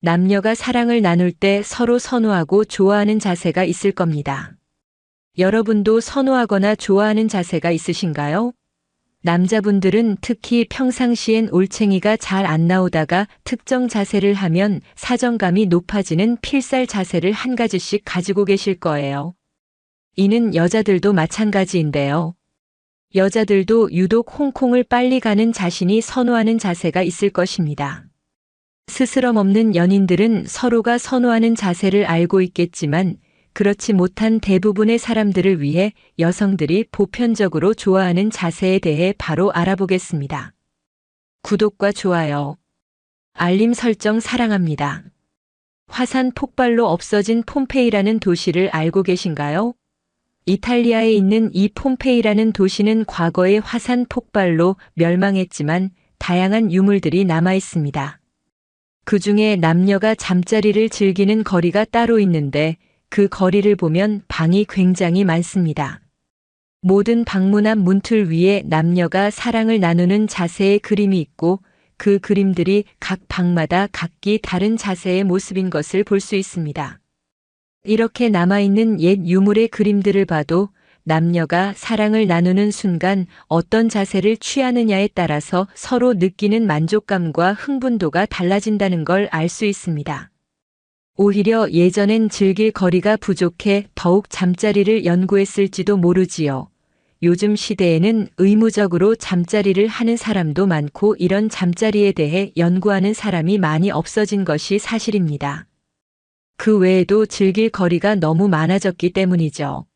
남녀가 사랑을 나눌 때 서로 선호하고 좋아하는 자세가 있을 겁니다. 여러분도 선호하거나 좋아하는 자세가 있으신가요? 남자분들은 특히 평상시엔 올챙이가 잘 안 나오다가 특정 자세를 하면 사정감이 높아지는 필살 자세를 한 가지씩 가지고 계실 거예요. 이는 여자들도 마찬가지인데요. 여자들도 유독 홍콩을 빨리 가는 자신이 선호하는 자세가 있을 것입니다. 스스럼 없는 연인들은 서로가 선호하는 자세를 알고 있겠지만 그렇지 못한 대부분의 사람들을 위해 여성들이 보편적으로 좋아하는 자세에 대해 바로 알아보겠습니다. 구독과 좋아요, 알림 설정 사랑합니다. 화산 폭발로 없어진 폼페이라는 도시를 알고 계신가요? 이탈리아에 있는 이 폼페이라는 도시는 과거의 화산 폭발로 멸망했지만 다양한 유물들이 남아 있습니다. 그 중에 남녀가 잠자리를 즐기는 거리가 따로 있는데 그 거리를 보면 방이 굉장히 많습니다. 모든 방문 앞 문틀 위에 남녀가 사랑을 나누는 자세의 그림이 있고 그 그림들이 각 방마다 각기 다른 자세의 모습인 것을 볼 수 있습니다. 이렇게 남아있는 옛 유물의 그림들을 봐도 남녀가 사랑을 나누는 순간 어떤 자세를 취하느냐에 따라서 서로 느끼는 만족감과 흥분도가 달라진다는 걸 알 수 있습니다. 오히려 예전엔 즐길 거리가 부족해 더욱 잠자리를 연구했을지도 모르지요. 요즘 시대에는 의무적으로 잠자리를 하는 사람도 많고 이런 잠자리에 대해 연구하는 사람이 많이 없어진 것이 사실입니다. 그 외에도 즐길 거리가 너무 많아졌기 때문이죠.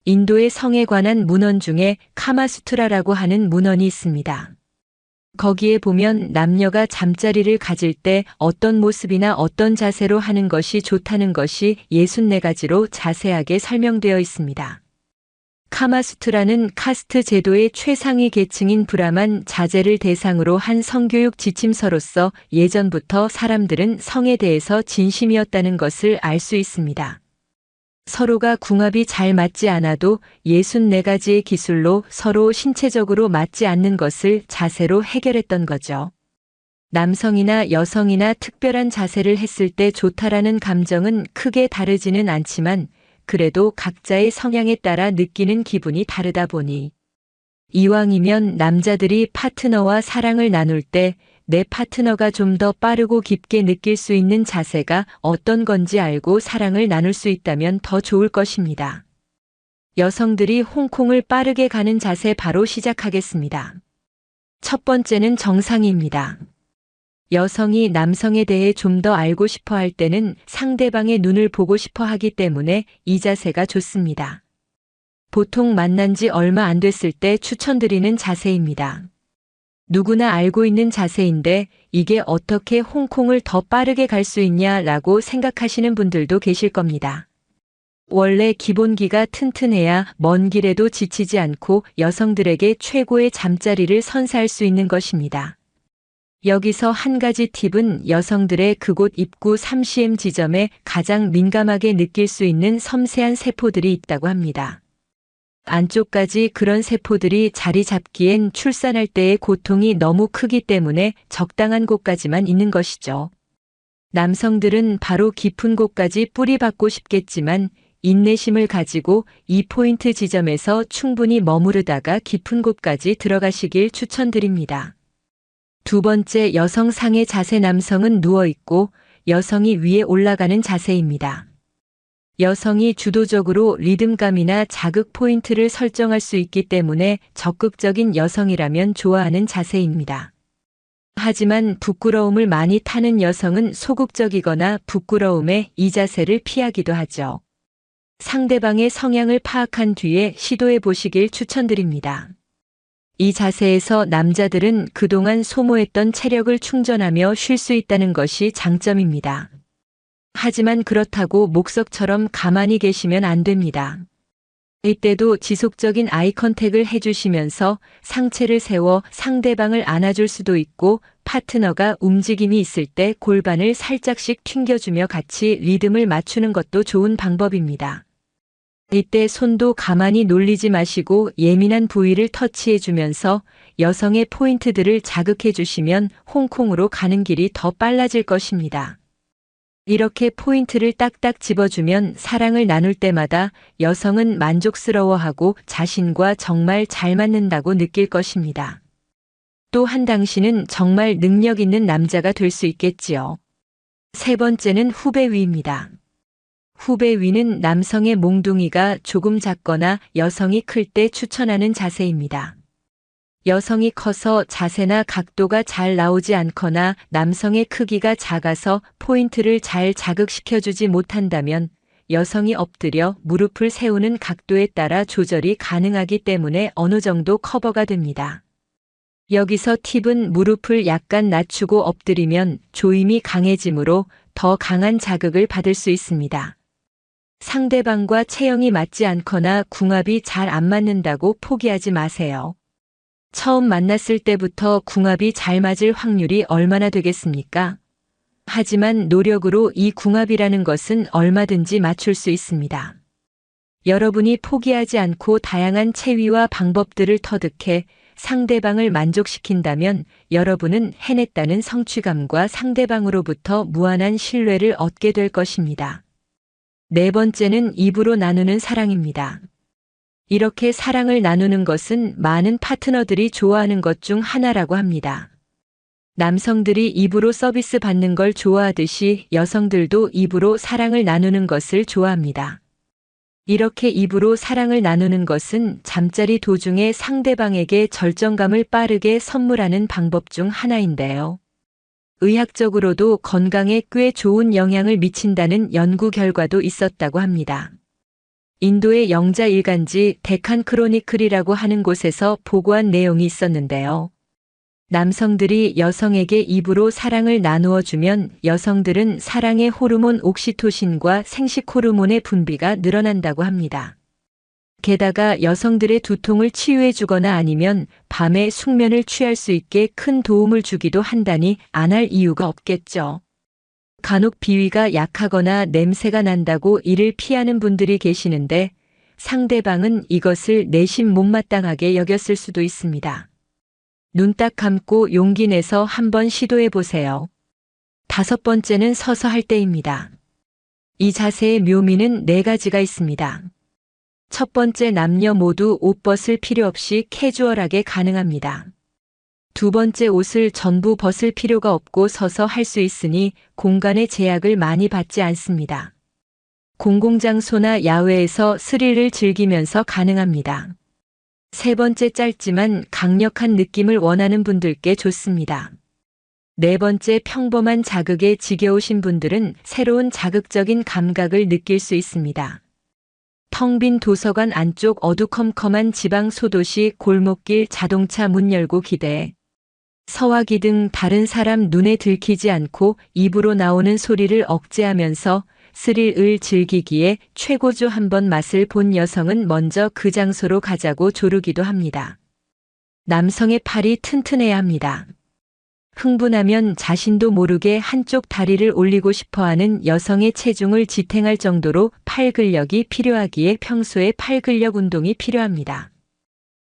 인도의 성에 관한 문헌 중에 카마수트라라고 하는 문헌이 있습니다. 거기에 보면 남녀가 잠자리를 가질 때 어떤 모습이나 어떤 자세로 하는 것이 좋다는 것이 64가지로 자세하게 설명되어 있습니다. 카마수트라는 카스트 제도의 최상위 계층인 브라만 자제를 대상으로 한 성교육 지침서로서 예전부터 사람들은 성에 대해서 진심이었다는 것을 알 수 있습니다. 서로가 궁합이 잘 맞지 않아도 64가지의 기술로 서로 신체적으로 맞지 않는 것을 자세로 해결했던 거죠. 남성이나 여성이나 특별한 자세를 했을 때 좋다라는 감정은 크게 다르지는 않지만 그래도 각자의 성향에 따라 느끼는 기분이 다르다 보니 이왕이면 남자들이 파트너와 사랑을 나눌 때 내 파트너가 좀 더 빠르고 깊게 느낄 수 있는 자세가 어떤 건지 알고 사랑을 나눌 수 있다면 더 좋을 것입니다. 여성들이 홍콩을 빠르게 가는 자세 바로 시작하겠습니다. 첫 번째는 정상입니다. 여성이 남성에 대해 좀 더 알고 싶어 할 때는 상대방의 눈을 보고 싶어 하기 때문에 이 자세가 좋습니다. 보통 만난 지 얼마 안 됐을 때 추천드리는 자세입니다. 누구나 알고 있는 자세인데 이게 어떻게 홍콩을 더 빠르게 갈 수 있냐라고 생각하시는 분들도 계실 겁니다. 원래 기본기가 튼튼해야 먼 길에도 지치지 않고 여성들에게 최고의 잠자리를 선사할 수 있는 것입니다. 여기서 한 가지 팁은 여성들의 그곳 입구 3cm 지점에 가장 민감하게 느낄 수 있는 섬세한 세포들이 있다고 합니다. 안쪽까지 그런 세포들이 자리 잡기엔 출산할 때의 고통이 너무 크기 때문에 적당한 곳까지만 있는 것이죠. 남성들은 바로 깊은 곳까지 뿌리박고 싶겠지만 인내심을 가지고 이 포인트 지점에서 충분히 머무르다가 깊은 곳까지 들어가시길 추천드립니다. 두 번째, 여성상의 자세. 남성은 누워있고 여성이 위에 올라가는 자세입니다. 여성이 주도적으로 리듬감이나 자극 포인트를 설정할 수 있기 때문에 적극적인 여성이라면 좋아하는 자세입니다. 하지만 부끄러움을 많이 타는 여성은 소극적이거나 부끄러움에 이 자세를 피하기도 하죠. 상대방의 성향을 파악한 뒤에 시도해 보시길 추천드립니다. 이 자세에서 남자들은 그동안 소모했던 체력을 충전하며 쉴 수 있다는 것이 장점입니다. 하지만 그렇다고 목석처럼 가만히 계시면 안 됩니다. 이때도 지속적인 아이 컨택을 해주시면서 상체를 세워 상대방을 안아줄 수도 있고 파트너가 움직임이 있을 때 골반을 살짝씩 튕겨주며 같이 리듬을 맞추는 것도 좋은 방법입니다. 이때 손도 가만히 놀리지 마시고 예민한 부위를 터치해주면서 여성의 포인트들을 자극해주시면 홍콩으로 가는 길이 더 빨라질 것입니다. 이렇게 포인트를 딱딱 집어주면 사랑을 나눌 때마다 여성은 만족스러워하고 자신과 정말 잘 맞는다고 느낄 것입니다. 또한 당신은 정말 능력 있는 남자가 될 수 있겠지요. 세 번째는 후배 위입니다. 후배 위는 남성의 몽둥이가 조금 작거나 여성이 클 때 추천하는 자세입니다. 여성이 커서 자세나 각도가 잘 나오지 않거나 남성의 크기가 작아서 포인트를 잘 자극시켜주지 못한다면 여성이 엎드려 무릎을 세우는 각도에 따라 조절이 가능하기 때문에 어느 정도 커버가 됩니다. 여기서 팁은 무릎을 약간 낮추고 엎드리면 조임이 강해지므로 더 강한 자극을 받을 수 있습니다. 상대방과 체형이 맞지 않거나 궁합이 잘 안 맞는다고 포기하지 마세요. 처음 만났을 때부터 궁합이 잘 맞을 확률이 얼마나 되겠습니까? 하지만 노력으로 이 궁합이라는 것은 얼마든지 맞출 수 있습니다. 여러분이 포기하지 않고 다양한 체위와 방법들을 터득해 상대방을 만족시킨다면 여러분은 해냈다는 성취감과 상대방으로부터 무한한 신뢰를 얻게 될 것입니다. 네 번째는 입으로 나누는 사랑입니다. 이렇게 사랑을 나누는 것은 많은 파트너들이 좋아하는 것 중 하나라고 합니다. 남성들이 입으로 서비스 받는 걸 좋아하듯이 여성들도 입으로 사랑을 나누는 것을 좋아합니다. 이렇게 입으로 사랑을 나누는 것은 잠자리 도중에 상대방에게 절정감을 빠르게 선물하는 방법 중 하나인데요. 의학적으로도 건강에 꽤 좋은 영향을 미친다는 연구 결과도 있었다고 합니다. 인도의 영자 일간지 데칸 크로니클이라고 하는 곳에서 보고한 내용이 있었는데요. 남성들이 여성에게 입으로 사랑을 나누어 주면 여성들은 사랑의 호르몬 옥시토신과 생식 호르몬의 분비가 늘어난다고 합니다. 게다가 여성들의 두통을 치유해 주거나 아니면 밤에 숙면을 취할 수 있게 큰 도움을 주기도 한다니 안 할 이유가 없겠죠. 간혹 비위가 약하거나 냄새가 난다고 이를 피하는 분들이 계시는데 상대방은 이것을 내심 못마땅하게 여겼을 수도 있습니다. 눈 딱 감고 용기 내서 한번 시도해 보세요. 다섯 번째는 서서 할 때입니다. 이 자세의 묘미는 네 가지가 있습니다. 첫 번째, 남녀 모두 옷 벗을 필요 없이 캐주얼하게 가능합니다. 두 번째, 옷을 전부 벗을 필요가 없고 서서 할 수 있으니 공간의 제약을 많이 받지 않습니다. 공공장소나 야외에서 스릴을 즐기면서 가능합니다. 세 번째, 짧지만 강력한 느낌을 원하는 분들께 좋습니다. 네 번째, 평범한 자극에 지겨우신 분들은 새로운 자극적인 감각을 느낄 수 있습니다. 텅 빈 도서관 안쪽 어두컴컴한 지방 소도시 골목길 자동차 문 열고 기대. 서화기 등 다른 사람 눈에 들키지 않고 입으로 나오는 소리를 억제하면서 스릴을 즐기기에 최고조 한번 맛을 본 여성은 먼저 그 장소로 가자고 조르기도 합니다. 남성의 팔이 튼튼해야 합니다. 흥분하면 자신도 모르게 한쪽 다리를 올리고 싶어하는 여성의 체중을 지탱할 정도로 팔 근력이 필요하기에 평소에 팔 근력 운동이 필요합니다.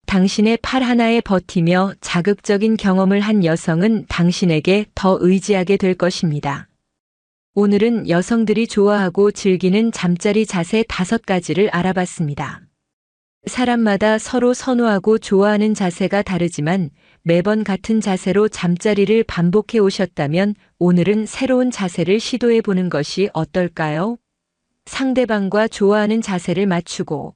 당신의 팔 하나에 버티며 자극적인 경험을 한 여성은 당신에게 더 의지하게 될 것입니다. 오늘은 여성들이 좋아하고 즐기는 잠자리 자세 5가지를 알아봤습니다. 사람마다 서로 선호하고 좋아하는 자세가 다르지만 매번 같은 자세로 잠자리를 반복해 오셨다면 오늘은 새로운 자세를 시도해 보는 것이 어떨까요? 상대방과 좋아하는 자세를 맞추고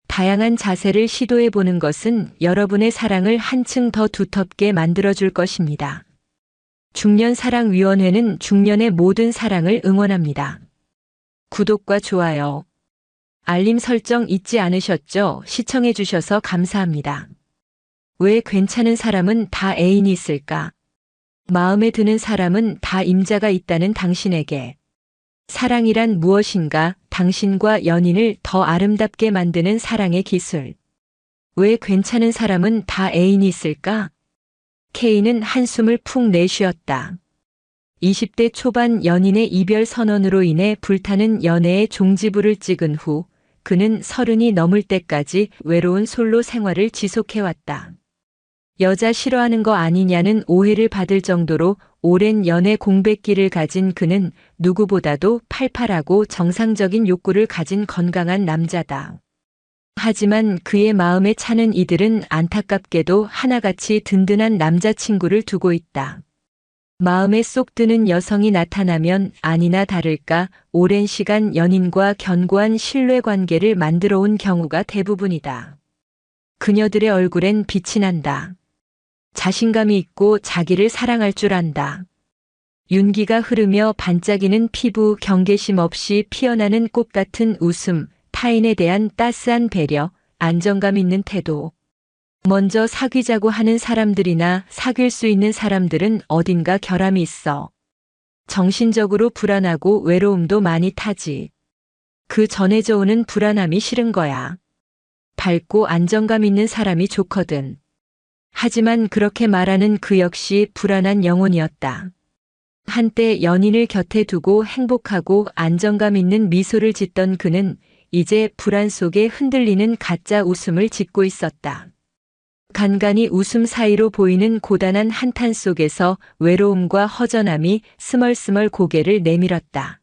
다양한 자세를 시도해 보는 것은 여러분의 사랑을 한층 더 두텁게 만들어줄 것입니다. 중년사랑위원회는 중년의 모든 사랑을 응원합니다. 구독과 좋아요, 알림 설정 잊지 않으셨죠? 시청해 주셔서 감사합니다. 왜 괜찮은 사람은 다 애인이 있을까? 마음에 드는 사람은 다 임자가 있다는 당신에게. 사랑이란 무엇인가? 당신과 연인을 더 아름답게 만드는 사랑의 기술. 왜 괜찮은 사람은 다 애인이 있을까? K는 한숨을 푹 내쉬었다. 20대 초반 연인의 이별 선언으로 인해 불타는 연애의 종지부를 찍은 후 그는 30이 넘을 때까지 외로운 솔로 생활을 지속해왔다. 여자 싫어하는 거 아니냐는 오해를 받을 정도로 오랜 연애 공백기를 가진 그는 누구보다도 팔팔하고 정상적인 욕구를 가진 건강한 남자다. 하지만 그의 마음에 차는 이들은 안타깝게도 하나같이 든든한 남자친구를 두고 있다. 마음에 쏙 드는 여성이 나타나면 아니나 다를까 오랜 시간 연인과 견고한 신뢰관계를 만들어 온 경우가 대부분이다. 그녀들의 얼굴엔 빛이 난다. 자신감이 있고 자기를 사랑할 줄 안다. 윤기가 흐르며 반짝이는 피부, 경계심 없이 피어나는 꽃 같은 웃음, 타인에 대한 따스한 배려, 안정감 있는 태도. 먼저 사귀자고 하는 사람들이나 사귈 수 있는 사람들은 어딘가 결함이 있어. 정신적으로 불안하고 외로움도 많이 타지. 그 전해져 오는 불안함이 싫은 거야. 밝고 안정감 있는 사람이 좋거든. 하지만 그렇게 말하는 그 역시 불안한 영혼이었다. 한때 연인을 곁에 두고 행복하고 안정감 있는 미소를 짓던 그는 이제 불안 속에 흔들리는 가짜 웃음을 짓고 있었다. 간간히 웃음 사이로 보이는 고단한 한탄 속에서 외로움과 허전함이 스멀스멀 고개를 내밀었다.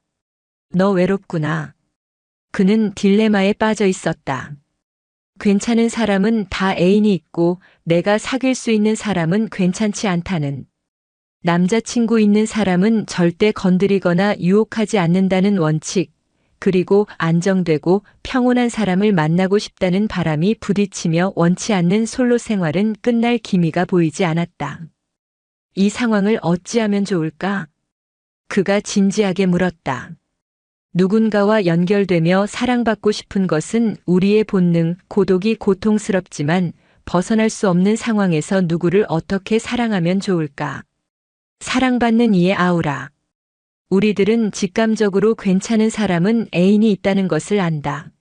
너 외롭구나. 그는 딜레마에 빠져 있었다. 괜찮은 사람은 다 애인이 있고 내가 사귈 수 있는 사람은 괜찮지 않다는. 남자친구 있는 사람은 절대 건드리거나 유혹하지 않는다는 원칙, 그리고 안정되고 평온한 사람을 만나고 싶다는 바람이 부딪히며 원치 않는 솔로 생활은 끝날 기미가 보이지 않았다. 이 상황을 어찌하면 좋을까? 그가 진지하게 물었다. 누군가와 연결되며 사랑받고 싶은 것은 우리의 본능, 고독이 고통스럽지만 벗어날 수 없는 상황에서 누구를 어떻게 사랑하면 좋을까? 사랑받는 이의 아우라. 우리들은 직감적으로 괜찮은 사람은 애인이 있다는 것을 안다.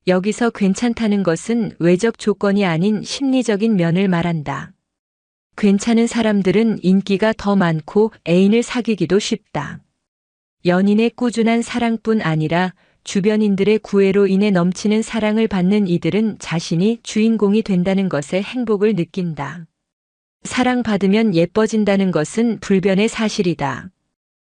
여기서 괜찮다는 것은 외적 조건이 아닌 심리적인 면을 말한다. 괜찮은 사람들은 인기가 더 많고 애인을 사귀기도 쉽다. 연인의 꾸준한 사랑뿐 아니라 주변인들의 구애로 인해 넘치는 사랑을 받는 이들은 자신이 주인공이 된다는 것에 행복을 느낀다. 사랑받으면 예뻐진다는 것은 불변의 사실이다.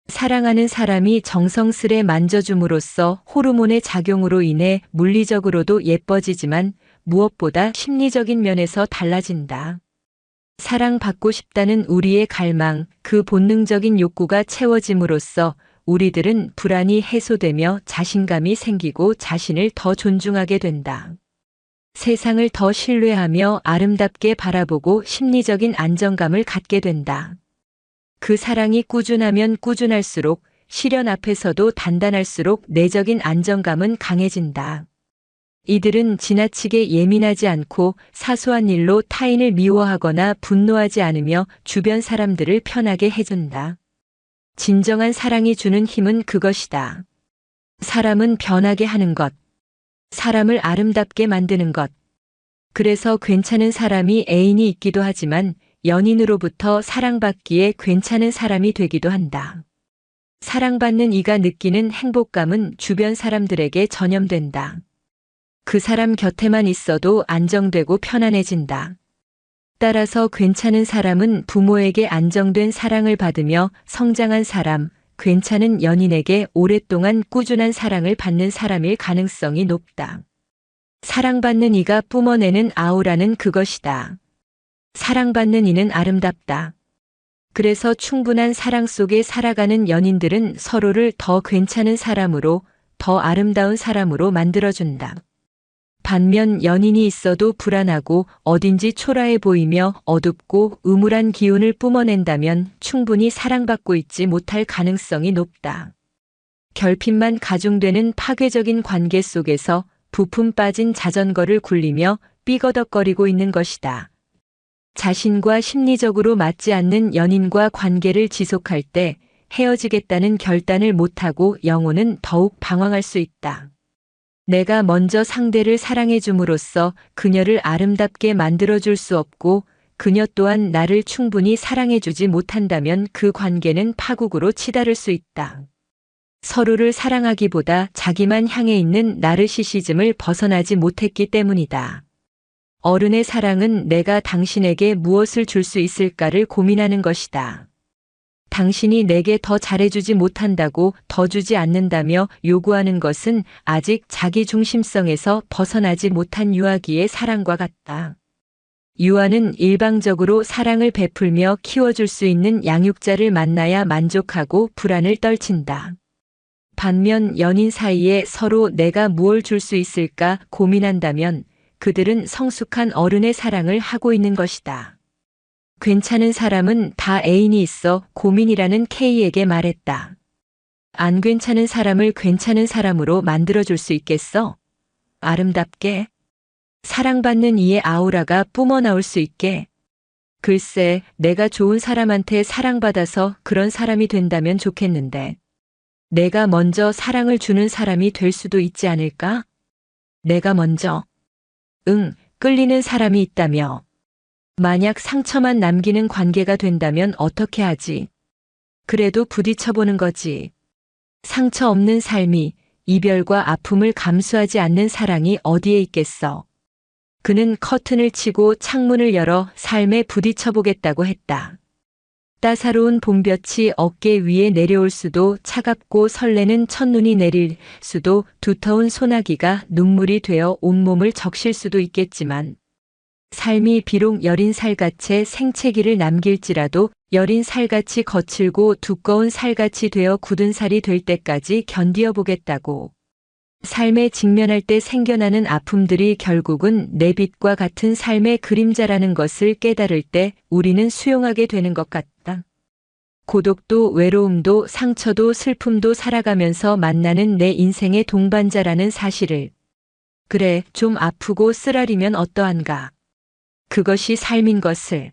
사랑하는 사람이 정성스레 만져줌으로써 호르몬의 작용으로 인해 물리적으로도 예뻐지지만 무엇보다 심리적인 면에서 달라진다. 사랑받고 싶다는 우리의 갈망, 그 본능적인 욕구가 채워짐으로써 우리들은 불안이 해소되며 자신감이 생기고 자신을 더 존중하게 된다. 세상을 더 신뢰하며 아름답게 바라보고 심리적인 안정감을 갖게 된다. 그 사랑이 꾸준하면 꾸준할수록 시련 앞에서도 단단할수록 내적인 안정감은 강해진다. 이들은 지나치게 예민하지 않고 사소한 일로 타인을 미워하거나 분노하지 않으며 주변 사람들을 편하게 해준다. 진정한 사랑이 주는 힘은 그것이다. 사람은 변하게 하는 것. 사람을 아름답게 만드는 것. 그래서 괜찮은 사람이 애인이 있기도 하지만 연인으로부터 사랑받기에 괜찮은 사람이 되기도 한다. 사랑받는 이가 느끼는 행복감은 주변 사람들에게 전염된다. 그 사람 곁에만 있어도 안정되고 편안해진다. 따라서 괜찮은 사람은 부모에게 안정된 사랑을 받으며 성장한 사람, 괜찮은 연인에게 오랫동안 꾸준한 사랑을 받는 사람일 가능성이 높다. 사랑받는 이가 뿜어내는 아우라는 그것이다. 사랑받는 이는 아름답다. 그래서 충분한 사랑 속에 살아가는 연인들은 서로를 더 괜찮은 사람으로, 더 아름다운 사람으로 만들어준다. 반면 연인이 있어도 불안하고 어딘지 초라해 보이며 어둡고 음울한 기운을 뿜어낸다면 충분히 사랑받고 있지 못할 가능성이 높다. 결핍만 가중되는 파괴적인 관계 속에서 부품 빠진 자전거를 굴리며 삐거덕거리고 있는 것이다. 자신과 심리적으로 맞지 않는 연인과 관계를 지속할 때 헤어지겠다는 결단을 못하고 영혼은 더욱 방황할 수 있다. 내가 먼저 상대를 사랑해 줌으로써 그녀를 아름답게 만들어줄 수 없고 그녀 또한 나를 충분히 사랑해 주지 못한다면 그 관계는 파국으로 치달을 수 있다. 서로를 사랑하기보다 자기만 향해 있는 나르시시즘을 벗어나지 못했기 때문이다. 어른의 사랑은 내가 당신에게 무엇을 줄 수 있을까를 고민하는 것이다. 당신이 내게 더 잘해주지 못한다고 더 주지 않는다며 요구하는 것은 아직 자기 중심성에서 벗어나지 못한 유아기의 사랑과 같다. 유아는 일방적으로 사랑을 베풀며 키워줄 수 있는 양육자를 만나야 만족하고 불안을 떨친다. 반면 연인 사이에 서로 내가 무엇을 줄 수 있을까 고민한다면 그들은 성숙한 어른의 사랑을 하고 있는 것이다. 괜찮은 사람은 다 애인이 있어 고민이라는 K에게 말했다. 안 괜찮은 사람을 괜찮은 사람으로 만들어줄 수 있겠어? 아름답게? 사랑받는 이의 아우라가 뿜어나올 수 있게? 글쎄, 내가 좋은 사람한테 사랑받아서 그런 사람이 된다면 좋겠는데. 내가 먼저 사랑을 주는 사람이 될 수도 있지 않을까? 내가 먼저. 끌리는 사람이 있다며. 만약 상처만 남기는 관계가 된다면 어떻게 하지? 그래도 부딪혀보는 거지. 상처 없는 삶이, 이별과 아픔을 감수하지 않는 사랑이 어디에 있겠어? 그는 커튼을 치고 창문을 열어 삶에 부딪혀보겠다고 했다. 따사로운 봄볕이 어깨 위에 내려올 수도, 차갑고 설레는 첫눈이 내릴 수도, 두터운 소나기가 눈물이 되어 온몸을 적실 수도 있겠지만 삶이 비록 여린 살갗에 생채기를 남길지라도 여린 살같이 거칠고 두꺼운 살같이 되어 굳은 살이 될 때까지 견디어 보겠다고. 삶에 직면할 때 생겨나는 아픔들이 결국은 내 빛과 같은 삶의 그림자라는 것을 깨달을 때 우리는 수용하게 되는 것 같다. 고독도 외로움도 상처도 슬픔도 살아가면서 만나는 내 인생의 동반자라는 사실을. 그래, 좀 아프고 쓰라리면 어떠한가. 그것이 삶인 것을.